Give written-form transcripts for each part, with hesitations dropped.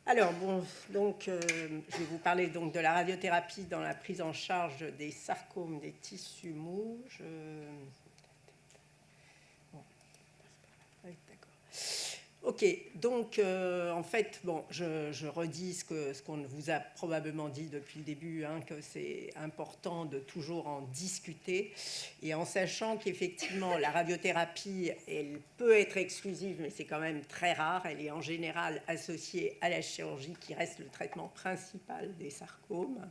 Alors, bon, donc, je vais vous parler donc de la radiothérapie dans la prise en charge des sarcomes des tissus mous. Bon, oui, d'accord. Ok, donc en fait, bon, je redis ce qu'on vous a probablement dit depuis le début, hein, que c'est important de toujours en discuter, et en sachant qu'effectivement la radiothérapie, elle peut être exclusive, mais c'est quand même très rare. Elle est en général associée à la chirurgie, qui reste le traitement principal des sarcomes,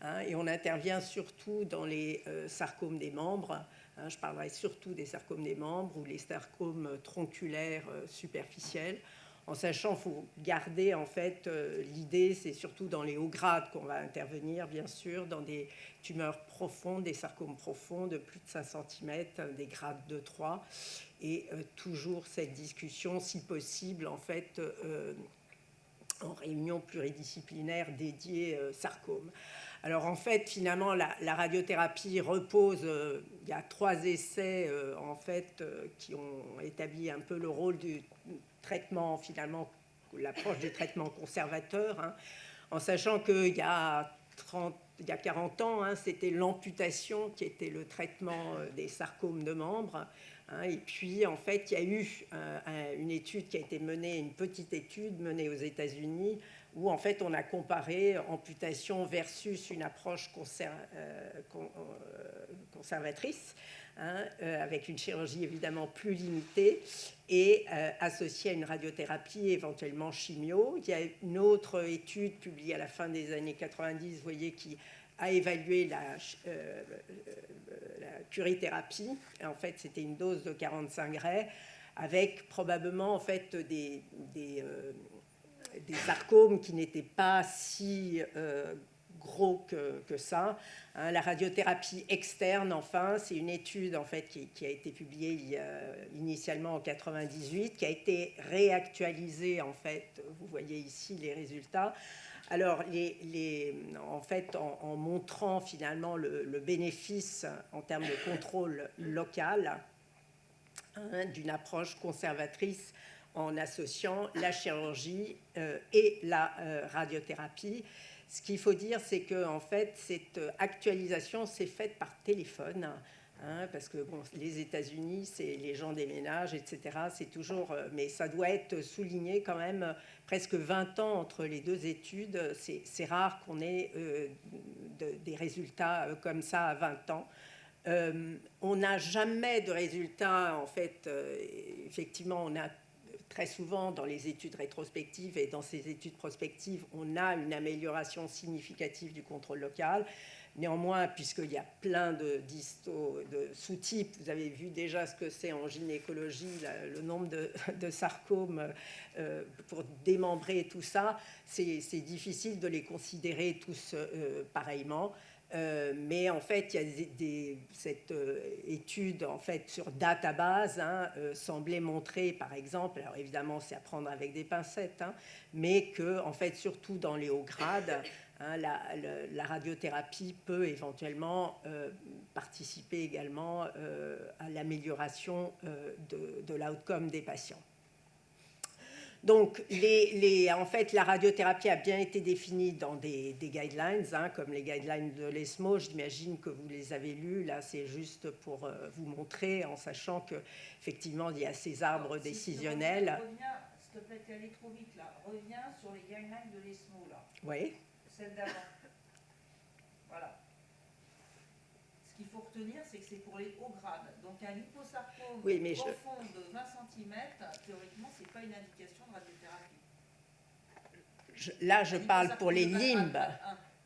hein, et on intervient surtout dans les sarcomes des membres. Je parlerai surtout des sarcomes des membres ou les sarcomes tronculaires superficiels, en sachant qu'il faut garder en fait l'idée, c'est surtout dans les hauts grades qu'on va intervenir, bien sûr, dans des tumeurs profondes, des sarcomes profonds de plus de 5 cm, des grades 2-3, et toujours cette discussion, si possible, en fait, en réunion pluridisciplinaire dédiée sarcome. Alors en fait, finalement, la radiothérapie repose, il y a 3 essais en fait, qui ont établi un peu le rôle du traitement, finalement, l'approche du traitement conservateur, hein, en sachant qu'il y a 40 ans, hein, c'était l'amputation qui était le traitement des sarcomes de membres. Hein, et puis, en fait, il y a eu une étude qui a été menée, une petite étude menée aux États-Unis, où en fait on a comparé amputation versus une approche conservatrice, hein, avec une chirurgie évidemment plus limitée et associée à une radiothérapie, éventuellement chimio. Il y a une autre étude publiée à la fin des années 90, vous voyez, qui a évalué la curithérapie. Et en fait, c'était une dose de 45 Gray avec probablement en fait des sarcomes qui n'étaient pas si gros que ça. Hein, la radiothérapie externe, enfin, c'est une étude en fait, qui a été publiée initialement en 98, qui a été réactualisée, en fait, vous voyez ici les résultats. Alors, en fait, en montrant finalement le bénéfice en termes de contrôle local, hein, d'une approche conservatrice en associant la chirurgie et la radiothérapie. Ce qu'il faut dire, c'est que en fait, cette actualisation s'est faite par téléphone, hein, parce que bon, les États-Unis, c'est les gens déménagent, etc. C'est toujours, mais ça doit être souligné quand même, presque 20 ans entre les deux études. C'est rare qu'on ait des résultats comme ça à 20 ans. On n'a jamais de résultats, en fait, effectivement, on a très souvent dans les études rétrospectives et dans ces études prospectives, on a une amélioration significative du contrôle local. Néanmoins, puisqu'il y a plein de sous-types, vous avez vu déjà ce que c'est en gynécologie, le nombre de sarcomes pour démembrer tout ça, c'est difficile de les considérer tous pareillement. Mais en fait, il y a cette étude en fait, sur database, hein, semblait montrer, par exemple, alors évidemment c'est à prendre avec des pincettes, hein, mais que en fait, surtout dans les hauts grades, hein, la radiothérapie peut éventuellement participer également à l'amélioration de l'outcome des patients. Donc, en fait, la radiothérapie a bien été définie dans des guidelines, hein, comme les guidelines de l'ESMO. J'imagine que vous les avez lus. Là, c'est juste pour vous montrer, en sachant qu'effectivement, il y a ces arbres décisionnels. Reviens, s'il te plaît, t'es allé trop vite, là. Reviens sur les guidelines de l'ESMO, là. Oui. Celle d'avant. Voilà. Ce qu'il faut retenir, c'est que c'est pour les hauts grades. Donc un liposarcome profond de 20 cm, théoriquement, ce n'est pas une indication de radiothérapie. Là, je parle pour les limbes.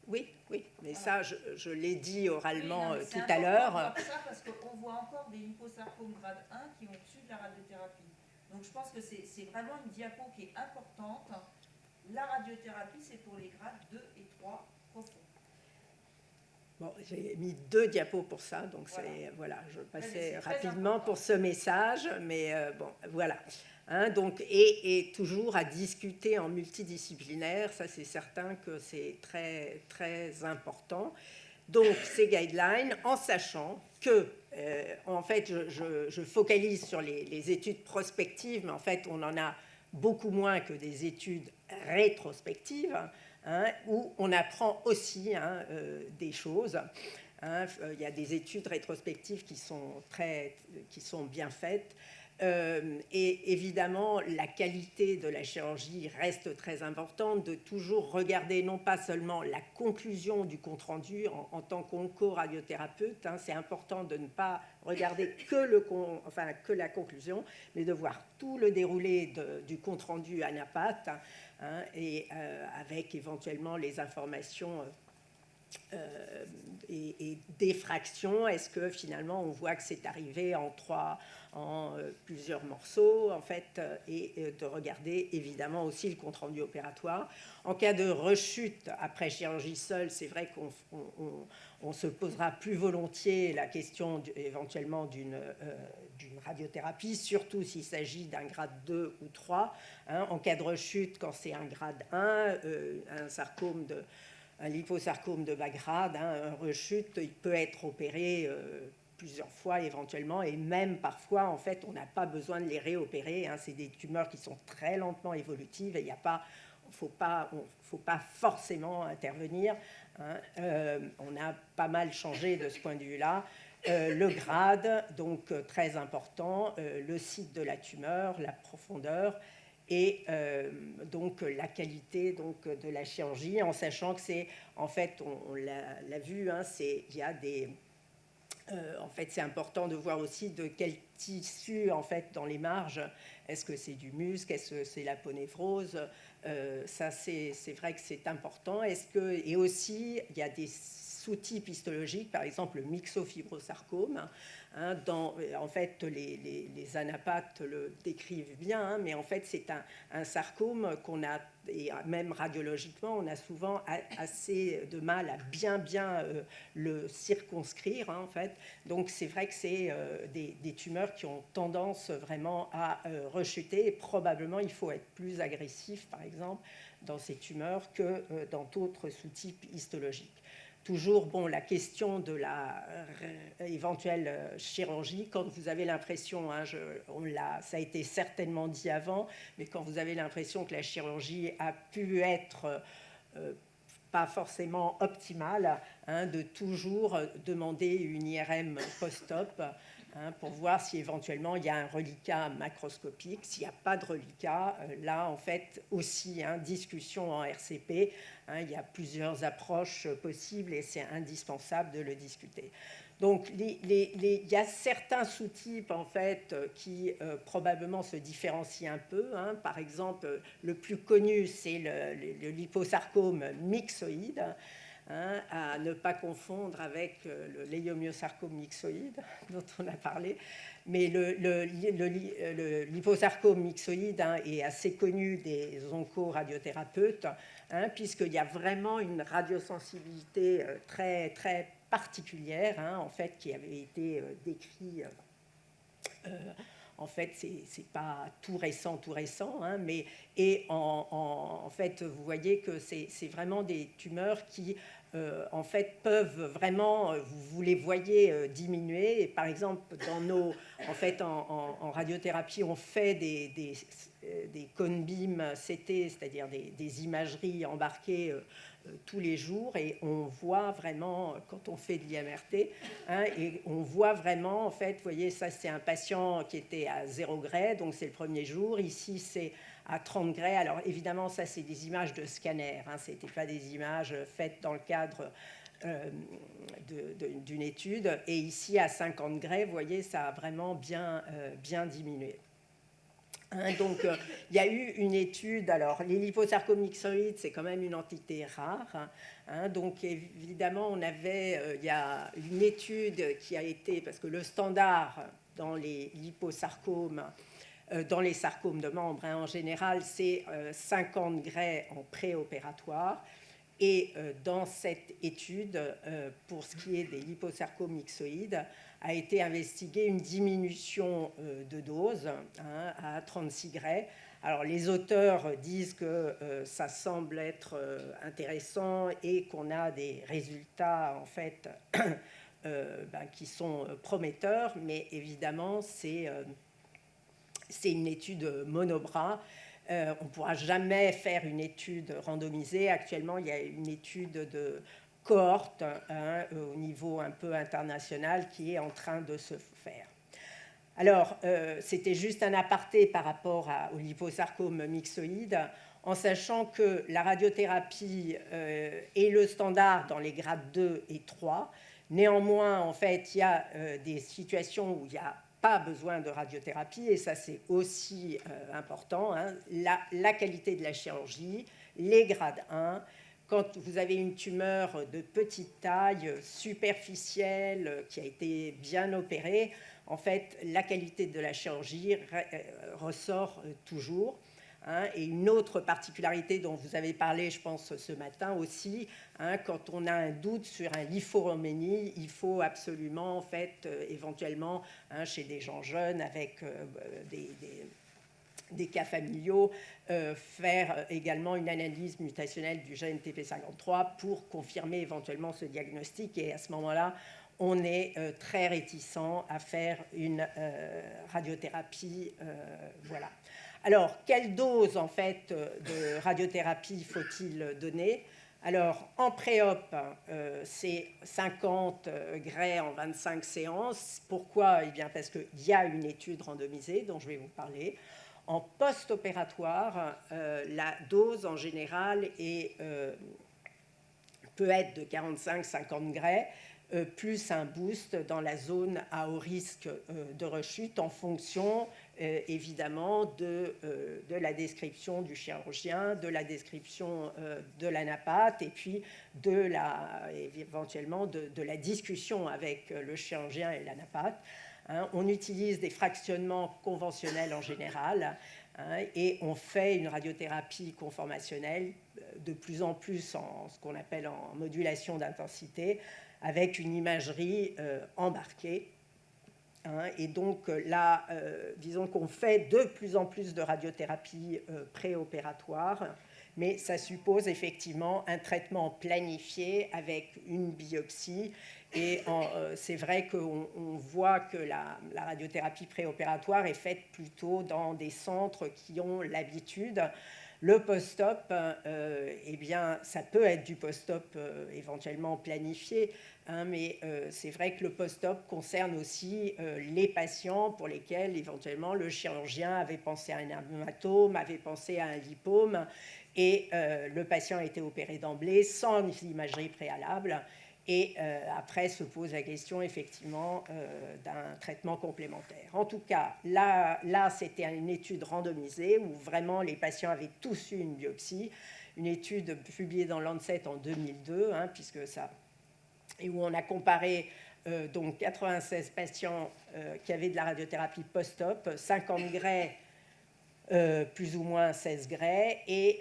Oui, oui, mais voilà. Ça, je l'ai dit oralement tout à l'heure. C'est ça parce qu'on voit encore des liposarcomes grade 1 qui ont au-dessus de la radiothérapie. Donc je pense que c'est vraiment une diapo qui est importante. La radiothérapie, c'est pour les grades 2 et 3 profonds. Bon, j'ai mis 2 diapos pour ça, donc voilà, je passais rapidement pour ce message, mais bon, voilà. Hein, donc, et toujours à discuter en multidisciplinaire, ça c'est certain que c'est très, très important. Donc, ces guidelines, en sachant que, en fait, je focalise sur les études prospectives, mais en fait, on en a beaucoup moins que des études rétrospectives, où on apprend aussi des choses. Il y a des études rétrospectives qui sont bien faites. Et évidemment, la qualité de la chirurgie reste très importante, de toujours regarder non pas seulement la conclusion du compte-rendu en tant qu'onco-radiothérapeute, c'est important de ne pas regarder que la conclusion, mais de voir tout le déroulé du compte-rendu anapathe, et avec éventuellement les informations et d'effraction. Est-ce que finalement on voit que c'est arrivé en plusieurs morceaux, en fait, et de regarder évidemment aussi le compte-rendu opératoire. En cas de rechute après chirurgie seule, c'est vrai qu'on se posera plus volontiers la question éventuellement d'une radiothérapie, surtout s'il s'agit d'un grade 2 ou 3. En cas de rechute, quand c'est un grade 1, un liposarcome de bas grade, un rechute, il peut être opéré plusieurs fois éventuellement, et même parfois, en fait, on n'a pas besoin de les réopérer. C'est des tumeurs qui sont très lentement évolutives et il ne faut pas forcément intervenir. On a pas mal changé de ce point de vue-là. Le grade, donc très important, le site de la tumeur, la profondeur, et donc la qualité donc, de la chirurgie, en sachant que c'est, en fait, on l'a vu, il y a des... en fait, c'est important de voir aussi de quel tissu, en fait, dans les marges. Est-ce que c'est du muscle? Est-ce que c'est la ponévrose? Ça, c'est vrai que c'est important. Et aussi, il y a des sous-types histologiques, par exemple le myxofibrosarcome. En fait, les anapathes le décrivent bien, mais en fait, c'est un sarcome qu'on a, et même radiologiquement, on a souvent assez de mal à bien le circonscrire, en fait. Donc, c'est vrai que c'est des tumeurs qui ont tendance vraiment à rechuter, et probablement, il faut être plus agressif, par exemple, dans ces tumeurs que dans d'autres sous-types histologiques. Toujours, la question de la éventuelle chirurgie, quand vous avez l'impression, ça a été certainement dit avant, mais quand vous avez l'impression que la chirurgie a pu être pas forcément optimale, de toujours demander une IRM post-op, pour voir si éventuellement il y a un reliquat macroscopique. S'il n'y a pas de reliquat, là, en fait, aussi, discussion en RCP. Il y a plusieurs approches possibles et c'est indispensable de le discuter. Donc, il y a certains sous-types, en fait, qui probablement se différencient un peu. Par exemple, le plus connu, c'est le liposarcome myxoïde, à ne pas confondre avec le leiomyosarcome myxoïde dont on a parlé. Mais le liposarcome myxoïde est assez connu des onco-radiothérapeutes, puisqu'il y a vraiment une radiosensibilité très, très particulière, en fait, qui avait été décrite. En fait, c'est pas tout récent, mais en fait, vous voyez que c'est vraiment des tumeurs qui, en fait, peuvent vraiment, vous les voyez diminuer. Et par exemple, en radiothérapie, on fait des cone beam CT, c'est-à-dire des imageries embarquées tous les jours, et on voit vraiment, quand on fait de l'IMRT, et on voit vraiment, en fait, vous voyez, ça c'est un patient qui était à 0 Gray, donc c'est le premier jour. Ici c'est à 30 Gray. Alors évidemment, ça c'est des images de scanner, ce n'étaient pas des images faites dans le cadre d'une étude. Et ici à 50 Gray, vous voyez, ça a vraiment bien diminué. Donc, il y a eu une étude. Alors, les liposarcomes myxoïdes, c'est quand même une entité rare. Donc, évidemment, il y a une étude qui a été, parce que le standard dans les liposarcomes, dans les sarcomes de membres, en général, c'est 50 Gray en préopératoire. Et dans cette étude, pour ce qui est des liposarcomes myxoïdes, a été investiguée une diminution de dose à 36 Gray. Alors les auteurs disent que ça semble être intéressant et qu'on a des résultats en fait qui sont prometteurs, mais évidemment c'est une étude monobras. on ne pourra jamais faire une étude randomisée. Actuellement, il y a une étude de cohorte au niveau un peu international qui est en train de se faire. Alors, c'était juste un aparté par rapport au liposarcome myxoïde, en sachant que la radiothérapie est le standard dans les grades 2 et 3. Néanmoins, en fait, il y a des situations où il n'y a pas besoin de radiothérapie, et ça c'est aussi important, la qualité de la chirurgie, les grades 1, quand vous avez une tumeur de petite taille, superficielle, qui a été bien opérée, en fait, la qualité de la chirurgie ressort toujours. Et une autre particularité dont vous avez parlé, je pense, ce matin aussi, quand on a un doute sur un lymphoréménie, il faut absolument, en fait, éventuellement, chez des gens jeunes avec des cas familiaux, faire également une analyse mutationnelle du gène TP53 pour confirmer éventuellement ce diagnostic. Et à ce moment-là, on est très réticent à faire une radiothérapie. Voilà. Alors, quelle dose en fait de radiothérapie faut-il donner? Alors, en pré-op, c'est 50 grès en 25 séances. Pourquoi? Eh bien, parce qu'il y a une étude randomisée dont je vais vous parler. En post-opératoire, la dose en général peut être de 45-50 grès, plus un boost dans la zone à haut risque de rechute en fonction évidemment de la description du chirurgien, de la description de la napate et puis éventuellement de la discussion avec le chirurgien et la napate. On utilise des fractionnements conventionnels en général et on fait une radiothérapie conformationnelle de plus en plus en ce qu'on appelle en modulation d'intensité avec une imagerie embarquée. Et donc là, disons qu'on fait de plus en plus de radiothérapie préopératoire, mais ça suppose effectivement un traitement planifié avec une biopsie. Et c'est vrai qu'on voit que la radiothérapie préopératoire est faite plutôt dans des centres qui ont l'habitude. Le post-op, eh bien, ça peut être du post-op éventuellement planifié, mais c'est vrai que le post-op concerne aussi les patients pour lesquels éventuellement le chirurgien avait pensé à un hématome, avait pensé à un lipome, et le patient a été opéré d'emblée sans imagerie préalable. Et après se pose la question effectivement d'un traitement complémentaire. En tout cas, là c'était une étude randomisée où vraiment les patients avaient tous eu une biopsie, une étude publiée dans Lancet en 2002, puisque ça, et où on a comparé donc 96 patients qui avaient de la radiothérapie post-op, 50 grès plus ou moins 16 grès, et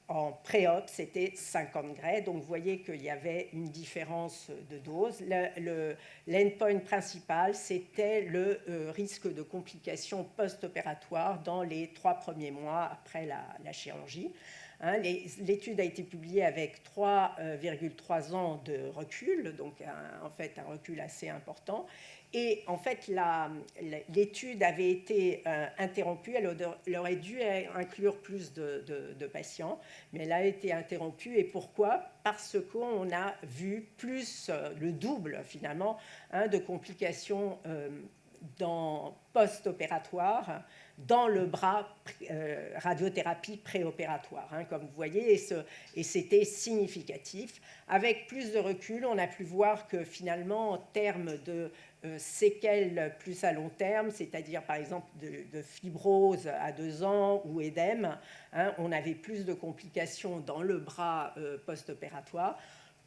en pré-op, c'était 50 grès. Donc, vous voyez qu'il y avait une différence de dose. L'endpoint principal, c'était le risque de complications post-opératoires dans les 3 premiers mois après la chirurgie. L'étude a été publiée avec 3,3 ans de recul, donc en fait un recul assez important. Et en fait, l'étude avait été interrompue. Elle aurait dû inclure plus de patients, mais elle a été interrompue. Et pourquoi? Parce qu'on a vu plus le double, finalement, de complications post-opératoires dans le bras radiothérapie préopératoire, comme vous voyez, et c'était significatif. Avec plus de recul, on a pu voir que finalement, en termes de séquelles plus à long terme, c'est-à-dire par exemple de fibrose à 2 ans ou édème, on avait plus de complications dans le bras post-opératoire.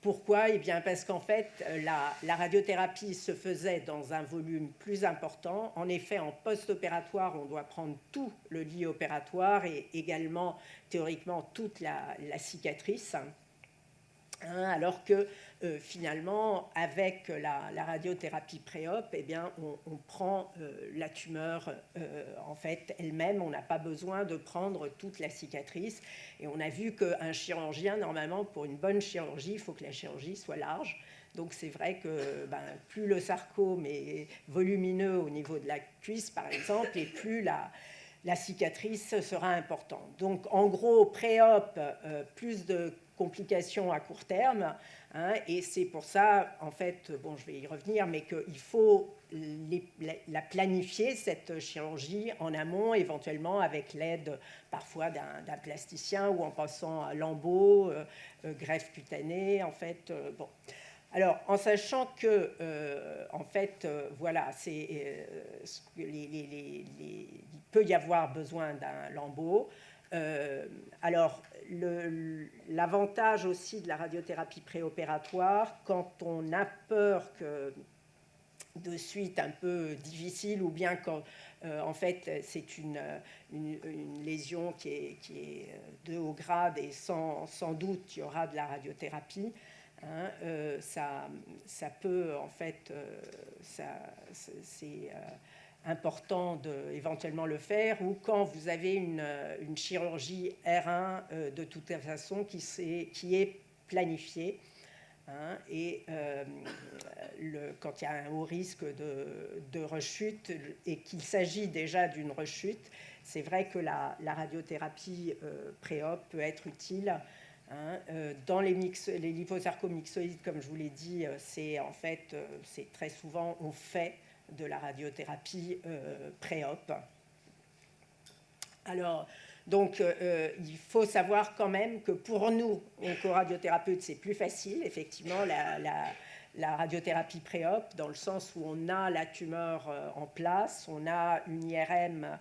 Pourquoi? Eh bien, parce qu'en fait, la radiothérapie se faisait dans un volume plus important. En effet, en post-opératoire, on doit prendre tout le lit opératoire et également, théoriquement, toute la cicatrice. Alors que finalement, avec la radiothérapie pré-op, eh bien, on prend la tumeur en fait elle-même. On n'a pas besoin de prendre toute la cicatrice. Et on a vu qu'un chirurgien, normalement, pour une bonne chirurgie, il faut que la chirurgie soit large. Donc c'est vrai que plus le sarcome est volumineux au niveau de la cuisse, par exemple, et plus la cicatrice sera importante. Donc en gros, pré-op, plus de complications à court terme, hein, et c'est pour ça, en fait, bon, je vais y revenir, mais qu'il faut la planifier, cette chirurgie, en amont, éventuellement avec l'aide parfois d'un plasticien ou en passant à lambeau, greffe cutanée, en fait, bon. Alors, en sachant que, en fait, voilà, il peut y avoir besoin d'un lambeau. Alors, l'avantage aussi de la radiothérapie préopératoire, quand on a peur que de suite un peu difficile, ou bien quand, en fait, c'est une lésion qui est de haut grade et sans doute il y aura de la radiothérapie. Hein, ça peut, en fait, c'est important éventuellement le faire, ou quand vous avez une chirurgie R1 de toute façon qui est planifiée. Hein, et quand il y a un haut risque de rechute et qu'il s'agit déjà d'une rechute, c'est vrai que la radiothérapie pré-op peut être utile. Hein, dans les liposarcomes myxoïdes, comme je vous l'ai dit, c'est très souvent on fait de la radiothérapie pré-op. Alors, donc, il faut savoir quand même que pour nous, oncoradiothérapeutes, c'est plus facile, effectivement, la radiothérapie pré-op, dans le sens où on a la tumeur en place, on a une IRM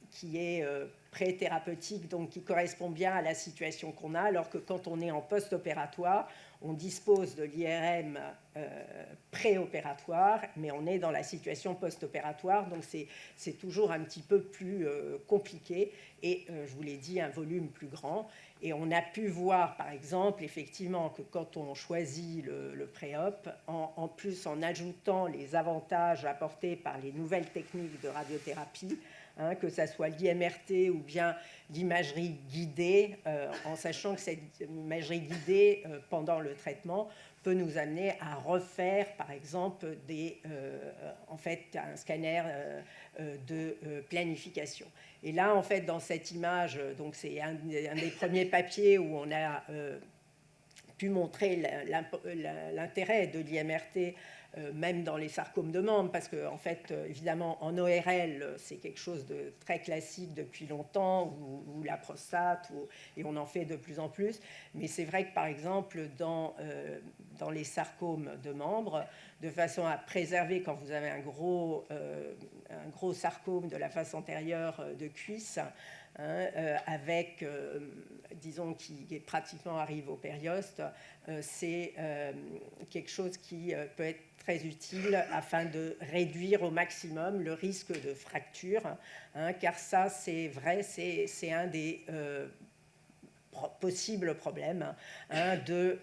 qui est pré-thérapeutique, donc qui correspond bien à la situation qu'on a, alors que quand on est en post-opératoire, on dispose de l'IRM préopératoire, mais on est dans la situation post-opératoire, donc c'est toujours un petit peu plus compliqué, et je vous l'ai dit, un volume plus grand. Et on a pu voir, par exemple, effectivement, que quand on choisit le pré-op, en plus en ajoutant les avantages apportés par les nouvelles techniques de radiothérapie, hein, que ça soit l'IMRT ou bien l'imagerie guidée, en sachant que cette imagerie guidée pendant le traitement peut nous amener à refaire, par exemple, en fait, un scanner de planification. Et là, en fait, dans cette image, donc c'est un des premiers papiers où on a pu montrer l'intérêt de l'IMRT, même dans les sarcomes de membres, parce que, en fait, évidemment, en ORL, c'est quelque chose de très classique depuis longtemps, ou la prostate, et on en fait de plus en plus. Mais c'est vrai que, par exemple, dans les sarcomes de membres, de façon à préserver, quand vous avez un gros sarcome de la face antérieure de cuisse, hein, avec, disons, qui pratiquement arrive au périoste, c'est quelque chose qui peut être très utile afin de réduire au maximum le risque de fracture, hein, car ça, c'est vrai, c'est un des possibles problèmes, hein, de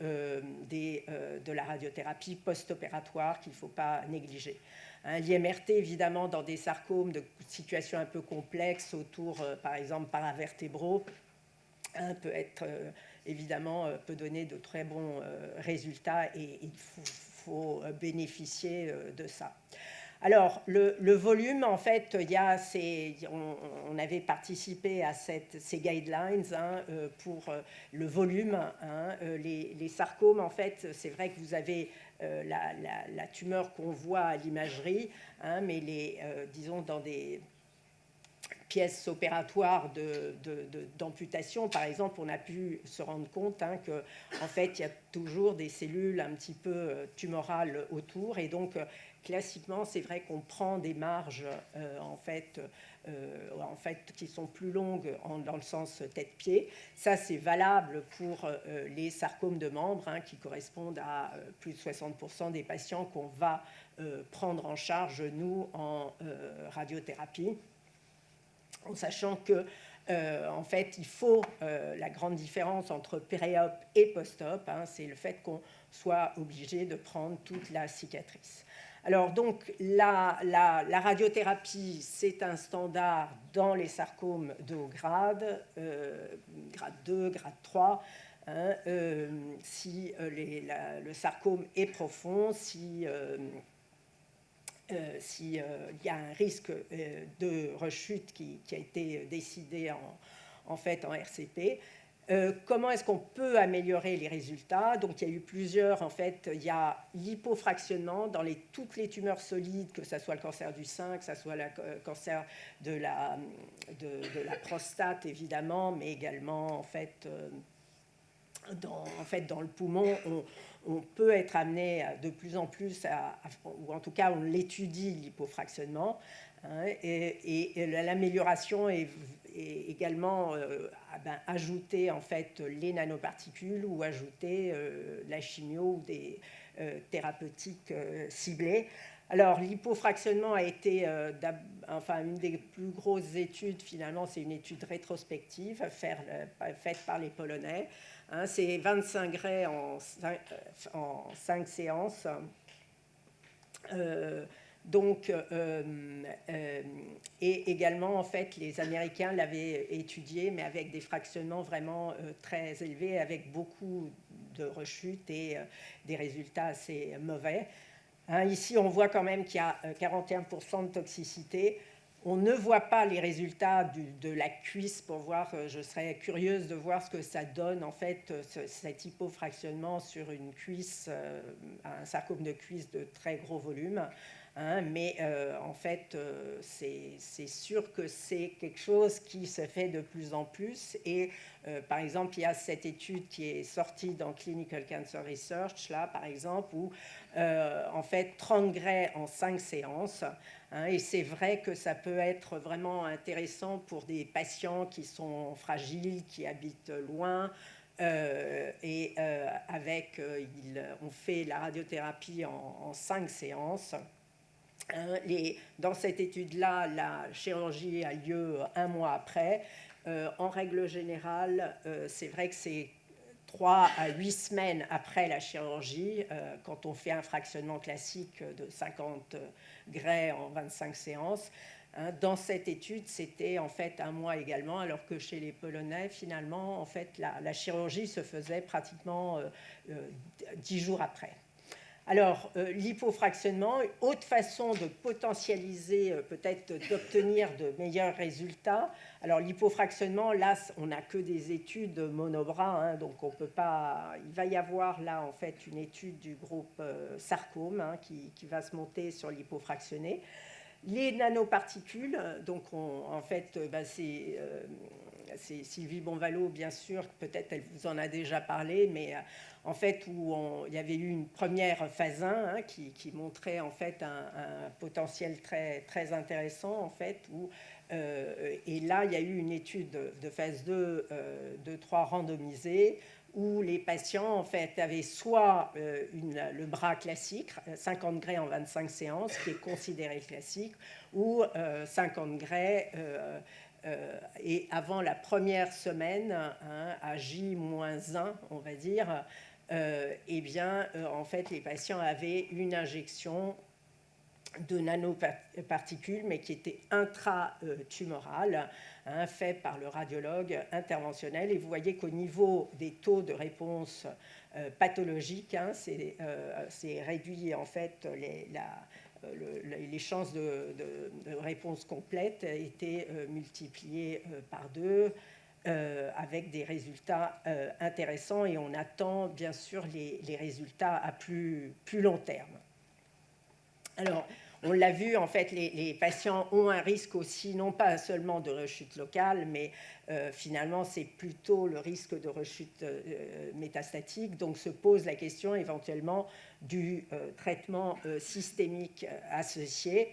la radiothérapie post-opératoire qu'il ne faut pas négliger. Hein, l'IMRT, évidemment, dans des sarcomes de situations un peu complexes autour, par exemple, paravertébraux, hein, peut être, évidemment, peut donner de très bons résultats, et il faut bénéficier de ça. Alors, le volume, en fait, on avait participé à ces guidelines, hein, pour le volume. Hein, les sarcomes, en fait, c'est vrai que vous avez la tumeur qu'on voit à l'imagerie, hein, mais disons, dans des pièces opératoires d'amputation, par exemple, on a pu se rendre compte, hein, qu'en fait, il y a toujours des cellules un petit peu tumorales autour, et donc, classiquement, c'est vrai qu'on prend des marges, en fait, qui sont plus longues dans le sens tête-pied. Ça, c'est valable pour les sarcomes de membres, hein, qui correspondent à plus de 60% des patients qu'on va prendre en charge, nous, en radiothérapie, en sachant que, en fait, il faut, la grande différence entre pré-op et post-op, hein, c'est le fait qu'on soit obligé de prendre toute la cicatrice. Alors, donc, la radiothérapie, c'est un standard dans les sarcomes de haut grade, grade 2, grade 3, hein, si le sarcome est profond, si s'il y a un risque de rechute qui a été décidé en fait en RCP. Comment est-ce qu'on peut améliorer les résultats? Donc il y a eu plusieurs, en fait, il y a l'hypofractionnement dans toutes les tumeurs solides, que ce soit le cancer du sein, que ce soit le cancer de la prostate évidemment, mais également en fait dans le poumon, on peut être amené de plus en plus, ou en tout cas on l'étudie, l'hypofractionnement, hein, et l'amélioration est également ajouter en fait les nanoparticules ou ajouter la chimio ou des thérapeutiques ciblées. Alors, l'hypofractionnement a été une des plus grosses études, finalement, c'est une étude rétrospective faite par les Polonais. Hein, c'est 25 grès en 5 séances. Et également, en fait, les Américains l'avaient étudié, mais avec des fractionnements vraiment très élevés, avec beaucoup de rechutes et des résultats assez mauvais. Hein, ici, on voit quand même qu'il y a 41% de toxicité. On ne voit pas les résultats de la cuisse pour voir, je serais curieuse de voir ce que ça donne, en fait, cet hypofractionnement sur une cuisse, un sarcome de cuisse de très gros volume. Hein, mais en fait, c'est sûr que c'est quelque chose qui se fait de plus en plus. Et par exemple, il y a cette étude qui est sortie dans Clinical Cancer Research, là, par exemple, où en fait 30 grès en 5 séances. Hein, et c'est vrai que ça peut être vraiment intéressant pour des patients qui sont fragiles, qui habitent loin. On fait la radiothérapie en 5 séances. Dans cette étude-là, la chirurgie a lieu 1 mois après. En règle générale, c'est vrai que c'est 3 à 8 semaines après la chirurgie, quand on fait un fractionnement classique de 50 grès en 25 séances. Hein, dans cette étude, c'était en fait 1 mois également, alors que chez les Polonais, finalement, en fait, la chirurgie se faisait pratiquement 10 jours après. Alors, l'hypofractionnement, autre façon de potentialiser, peut-être d'obtenir de meilleurs résultats. Alors, l'hypofractionnement, là, on n'a que des études monobras, hein, donc on peut pas. Il va y avoir là, en fait, une étude du groupe sarcome qui va se monter sur l'hypofractionné. Les nanoparticules, donc c'est Sylvie Bonvalot, bien sûr, peut-être elle vous en a déjà parlé, mais en fait, il y avait eu une première phase 1 qui montrait en fait un potentiel très, très intéressant, en fait, et là, il y a eu une étude de phase 2, 3 randomisée, où les patients en fait avaient soit le bras classique, 50 grès en 25 séances, qui est considéré classique, ou 50 grès et avant la première semaine, à J-1, on va dire, en fait, les patients avaient une injection de nanoparticules, mais qui était intratumorale, fait par le radiologue interventionnel. Et vous voyez qu'au niveau des taux de réponse pathologique, c'est réduit en fait les chances de réponse complète étaient multipliées par 2 avec des résultats intéressants, et on attend bien sûr les résultats à plus long terme. Alors, on l'a vu, en fait, les patients ont un risque aussi, non pas seulement de rechute locale, mais finalement, c'est plutôt le risque de rechute métastatique. Donc, se pose la question éventuellement du traitement systémique associé.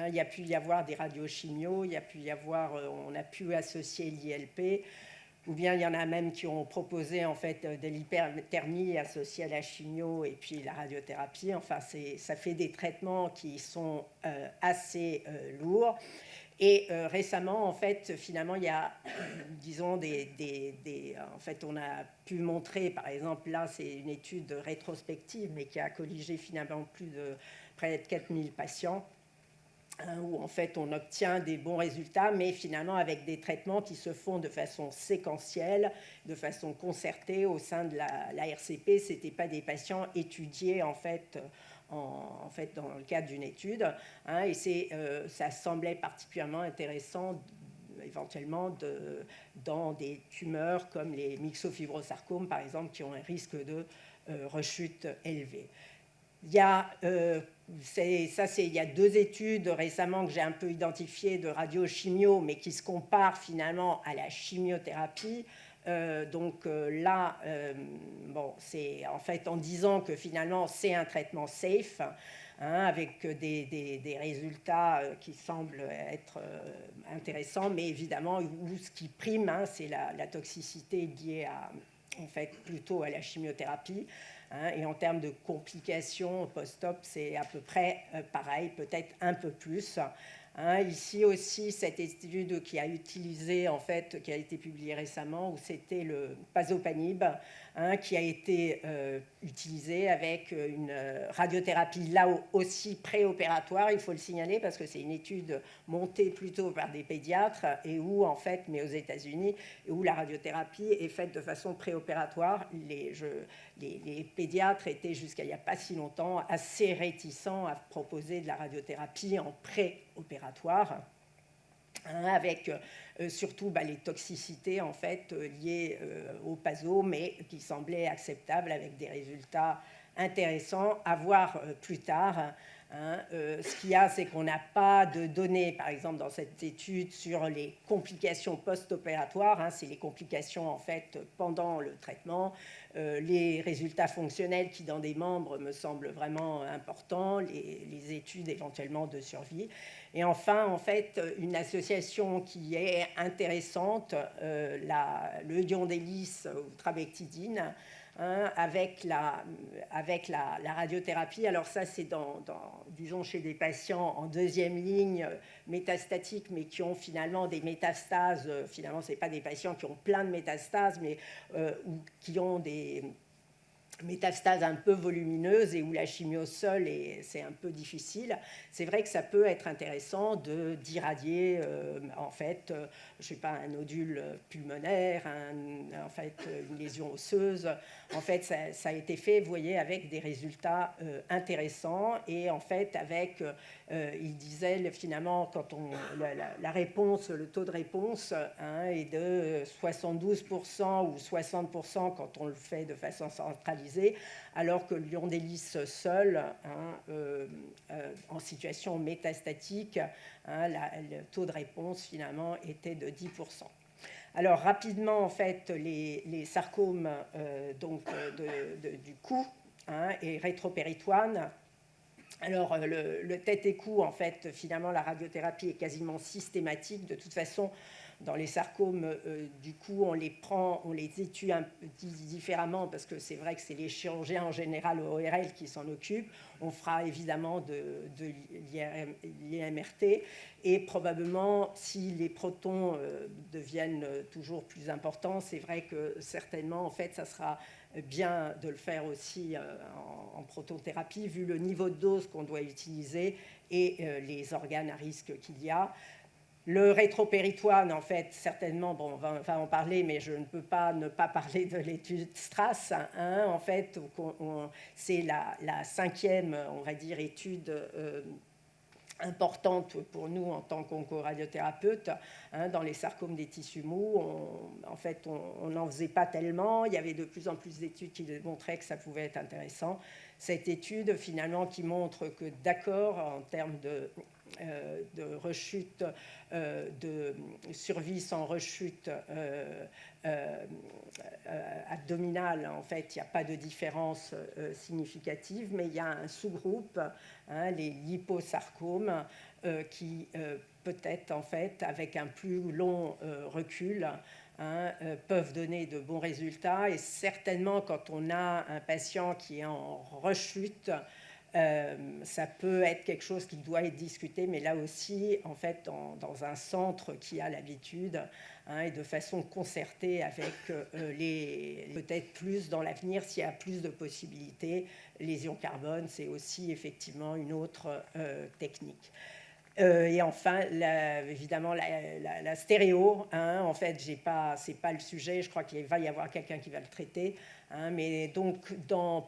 Il y a pu y avoir des radiochimios, on a pu associer l'ILP, ou bien il y en a même qui ont proposé en fait de l'hyperthermie associée à la chimio et puis la radiothérapie. Enfin, ça fait des traitements qui sont assez lourds. Et récemment, en fait, finalement, il y a, disons, en fait, on a pu montrer, par exemple, là, c'est une étude rétrospective, mais qui a colligé finalement près de 4000 patients, où en fait on obtient des bons résultats, mais finalement avec des traitements qui se font de façon séquentielle, de façon concertée au sein de la RCP. Ce n'étaient pas des patients étudiés en fait en fait, dans le cadre d'une étude. Et ça semblait particulièrement intéressant éventuellement dans des tumeurs comme les myxofibrosarcomes, par exemple, qui ont un risque de rechute élevé. Il y a, il y a 2 études récemment que j'ai un peu identifiées de radiochimio, mais qui se comparent finalement à la chimiothérapie. Là, c'est en fait en disant que finalement c'est un traitement safe, avec des résultats qui semblent être intéressants, mais évidemment où ce qui prime, c'est la toxicité liée en fait plutôt à la chimiothérapie. Et en termes de complications post-op, c'est à peu près pareil, peut-être un peu plus. Ici aussi, cette étude qui a utilisé, en fait, qui a été publiée récemment, où c'était le pazopanib, qui a été utilisé avec une radiothérapie là aussi préopératoire, il faut le signaler, parce que c'est une étude montée plutôt par des pédiatres, et où, en fait, mais aux États-Unis, où la radiothérapie est faite de façon préopératoire. Les pédiatres étaient, jusqu'à il n'y a pas si longtemps, assez réticents à proposer de la radiothérapie en préopératoire, avec surtout les toxicités en fait, liées au PASO, mais qui semblaient acceptables avec des résultats intéressants à voir plus tard. Ce qu'il y a, c'est qu'on n'a pas de données, par exemple, dans cette étude sur les complications post-opératoires. C'est les complications, en fait, pendant le traitement. Les résultats fonctionnels qui, dans des membres, me semblent vraiment importants. Les études, éventuellement, de survie. Et enfin, en fait, une association qui est intéressante, le ion d'hélice ou trabectidine, avec la radiothérapie. Alors ça, c'est disons, chez des patients en 2e ligne métastatiques, mais qui ont finalement des métastases. Finalement, ce n'est pas des patients qui ont plein de métastases, mais ou qui ont des métastases un peu volumineuses et où la chimio seule, c'est un peu difficile. C'est vrai que ça peut être intéressant d'irradier, en fait, je sais pas, un nodule pulmonaire, en fait, une lésion osseuse. En fait, ça a été fait, vous voyez, avec des résultats intéressants et en fait, avec, il disait, finalement, quand la réponse, le taux de réponse est de 72% ou 60% quand on le fait de façon centralisée, alors que l'ion d'hélice seul, en situation métastatique, le taux de réponse finalement était de 10%. Alors rapidement, en fait, les sarcomes du cou et rétropéritoine. Alors le tête et cou, en fait, finalement, la radiothérapie est quasiment systématique. De toute façon, dans les sarcomes du cou, on les étudie un peu différemment parce que c'est vrai que c'est les chirurgiens en général au ORL qui s'en occupent. On fera évidemment de l'IMRT et probablement si les protons deviennent toujours plus importants, c'est vrai que certainement en fait ça sera bien de le faire aussi en protothérapie vu le niveau de dose qu'on doit utiliser et les organes à risque qu'il y a. Le rétropéritoine, en fait, certainement, bon, on va en parler, mais je ne peux pas ne pas parler de l'étude Strass. En fait, c'est la 5e, on va dire, étude importante pour nous en tant qu'oncoradiothérapeute dans les sarcomes des tissus mous. En fait, on n'en faisait pas tellement. Il y avait de plus en plus d'études qui démontraient que ça pouvait être intéressant. Cette étude, finalement, qui montre que, d'accord, en termes de rechute, de survie sans rechute abdominale, en fait, il n'y a pas de différence significative, mais il y a un sous-groupe, les liposarcomes, qui peut-être, en fait, avec un plus long recul, peuvent donner de bons résultats. Et certainement, quand on a un patient qui est en rechute, ça peut être quelque chose qui doit être discuté, mais là aussi, en fait, dans un centre qui a l'habitude, et de façon concertée avec peut-être plus dans l'avenir, s'il y a plus de possibilités. Les ions carbone, c'est aussi effectivement une autre technique. Et enfin, évidemment, la stéréo. Hein, en fait, c'est pas le sujet. Je crois qu'il va y avoir quelqu'un qui va le traiter. Hein, mais donc,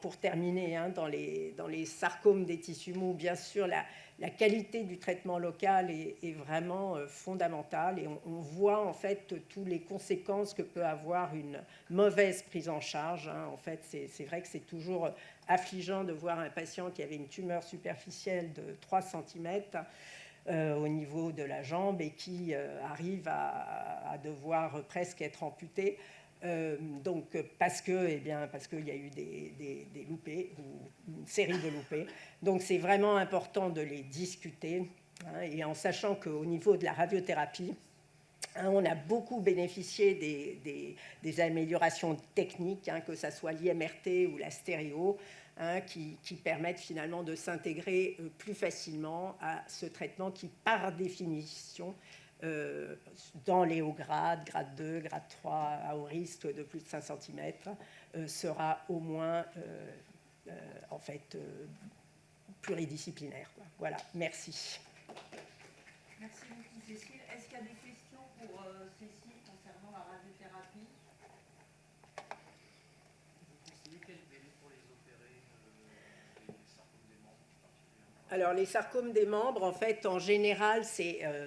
pour terminer, hein, dans les sarcomes des tissus mous, bien sûr, la qualité du traitement local est vraiment fondamentale. Et on voit en fait toutes les conséquences que peut avoir une mauvaise prise en charge. Hein. En fait, c'est vrai que c'est toujours affligeant de voir un patient qui avait une tumeur superficielle de 3 cm au niveau de la jambe et qui arrive à devoir presque être amputé. Donc parce qu'il y a eu des loupés ou une série de loupés. Donc c'est vraiment important de les discuter, hein, et en sachant qu'au niveau de la radiothérapie, hein, on a beaucoup bénéficié des améliorations techniques, hein, que ce soit l'IMRT ou la stéréo, hein, qui permettent finalement de s'intégrer plus facilement à ce traitement qui, par définition, dans les hauts grades, grade 2, grade 3, à haut risque de plus de 5 cm, sera au moins en fait pluridisciplinaire. Voilà, merci. Merci beaucoup Cécile. Est-ce qu'il y a des questions pour Cécile concernant la radiothérapie? Vous conseillez quel délai pour les opérer, les sarcomes des membres particulièrement? Alors, les sarcomes des membres, en fait, en général,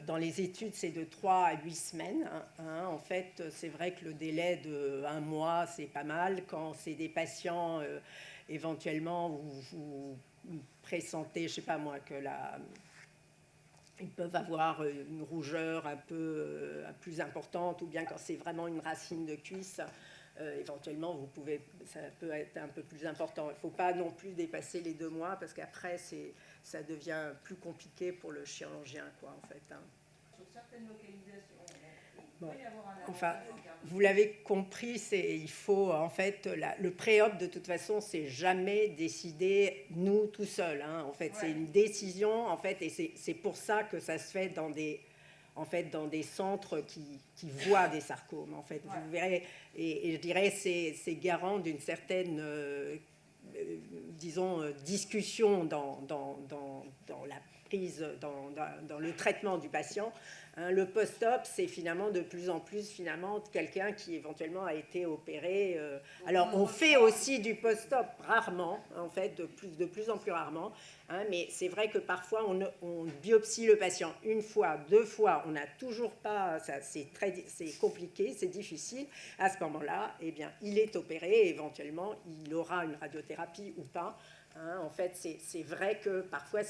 dans les études, c'est de 3 à 8 semaines. Hein. En fait, c'est vrai que le délai de 1 mois, c'est pas mal. Quand c'est des patients, éventuellement, vous pressentez, je sais pas moi, que ils peuvent avoir une rougeur un peu plus importante, ou bien quand c'est vraiment une racine de cuisse, éventuellement, ça peut être un peu plus important. Il ne faut pas non plus dépasser les 2 mois, parce qu'après, ça devient plus compliqué pour le chirurgien, quoi, en fait. Hein. Sur certaines localisations, bon. Enfin, vous l'avez compris, il faut, en fait, le pré-op, de toute façon, c'est jamais décidé, nous, tout seuls. Hein. En fait, c'est une décision, en fait, et c'est pour ça que ça se fait dans des centres qui voient des sarcomes. En fait, vous verrez, et je dirais, c'est garant d'une certaine, disons, discussion dans la prise, dans le traitement du patient. Hein, le post-op, c'est finalement de plus en plus quelqu'un qui éventuellement a été opéré. Alors, on fait aussi du post-op, rarement, en fait, de plus en plus rarement. Hein, mais c'est vrai que parfois, on biopsie le patient 1 fois, 2 fois, on n'a toujours pas, c'est compliqué, c'est difficile. À ce moment-là, eh bien, il est opéré et éventuellement, il aura une radiothérapie ou pas. Hein, en fait, c'est vrai que parfois,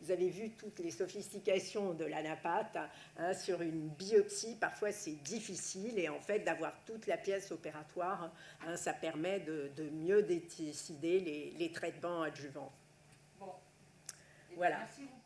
vous avez vu toutes les sophistications de l'anapathe, hein, sur une biopsie, parfois c'est difficile, et en fait d'avoir toute la pièce opératoire, hein, ça permet de mieux décider les traitements adjuvants. Bon. Voilà. Merci beaucoup.